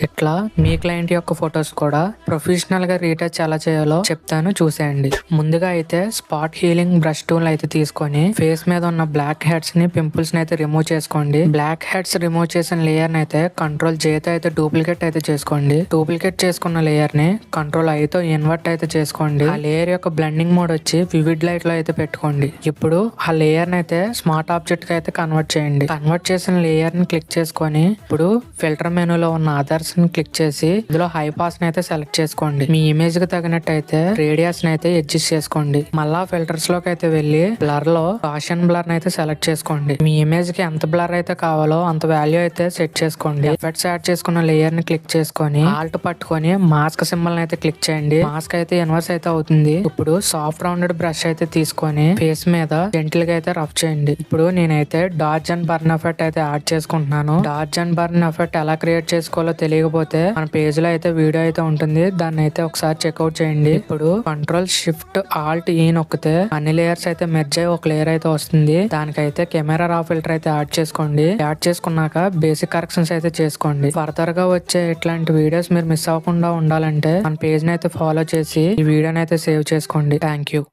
ఇట్లా మీ క్లయింట్ యొక్క ఫొటోస్ కూడా ప్రొఫెషనల్ గా రీటచ్ ఎలా చేయాలో చెప్తాను చూసేయండి. ముందుగా అయితే స్పాట్ హీలింగ్ బ్రష్ టూల్ అయితే తీసుకొని ఫేస్ మీద ఉన్న బ్లాక్ హెడ్స్ ని పింపుల్స్ ని అయితే రిమూవ్ చేసుకోండి. బ్లాక్ హెడ్స్ రిమూవ్ చేసిన లేయర్ ని అయితే కంట్రోల్ J తో అయితే డూప్లికేట్ అయితే చేసుకోండి. డూప్లికేట్ చేసుకున్న లేయర్ ని కంట్రోల్ I తో ఇన్వర్ట్ అయితే చేసుకోండి. ఆ లేయర్ యొక్క బ్లెండింగ్ మోడ్ వచ్చి వివిడ్ లైట్ లో అయితే పెట్టుకోండి. ఇప్పుడు ఆ లేయర్ ని అయితే స్మార్ట్ ఆబ్జెక్ట్ కి అయితే కన్వర్ట్ చేయండి. కన్వర్ట్ చేసిన లేయర్ ని క్లిక్ చేసుకొని ఇప్పుడు ఫిల్టర్ మెనూలో ఉన్న అదర్స్ ని క్లిక్ చేసి ఇందులో హై పాస్ ని అయితే సెలెక్ట్ చేసుకోండి. మీ ఇమేజ్ కి తగినట్టు అయితే రేడియస్ ని అయితే అడ్జస్ట్ చేసుకోండి. మళ్ళా ఫిల్టర్స్ లోకి అయితే వెళ్లి బ్లర్ లో గాషియన్ బ్లర్ ని అయితే సెలెక్ట్ చేసుకోండి. మీ ఇమేజ్ కి ఎంత బ్లర్ అయితే కావాలో అంత వాల్యూ అయితే సెట్ చేసుకోండి. ఎఫెక్ట్స్ యాడ్ చేసుకున్న లేయర్ ని క్లిక్ చేసుకొని ఆల్ట్ పట్టుకొని మాస్క్ సింబల్ అయితే క్లిక్ చేయండి. మాస్క్ అయితే ఇన్వర్స్ అయితే అవుతుంది. ఇప్పుడు సాఫ్ట్ రౌండెడ్ బ్రష్ అయితే తీసుకొని ఫేస్ మీద జెంటిల్ గా అయితే రఫ్ చేయండి. ఇప్పుడు నేనైతే డాడ్జ్ అండ్ బర్న్ ఎఫెక్ట్ అయితే యాడ్ చేసుకుంటున్నాను. డాడ్జ్ అండ్ బర్న్ ఎఫెక్ట్ ఎలా క్రియేట్ చేసుకోవాలో తెలియకపోతే మన పేజ్ లో అయితే వీడియో అయితే ఉంటుంది. దాన్ని అయితే ఒకసారి చెక్అవుట్ చేయండి. ఇప్పుడు కంట్రోల్ షిఫ్ట్ ఆల్ట్ ఈ నొక్కితే అన్ని లేయర్స్ అయితే మెర్జ్ అయ్యి ఒక లేయర్ అయితే వస్తుంది. దానికైతే కెమెరా రా ఫిల్టర్ అయితే యాడ్ చేసుకోండి. యాడ్ చేసుకున్నాక బేసిక్ కరెక్షన్స్ అయితే చేసుకోండి. ఫర్దర్ గా వచ్చే ఇట్లాంటి వీడియోస్ మీరు మిస్ అవ్వకుండా ఉండాలంటే మన పేజ్ ని అయితే ఫాలో చేసి ఈ వీడియోని అయితే సేవ్ చేసుకోండి. Thank you.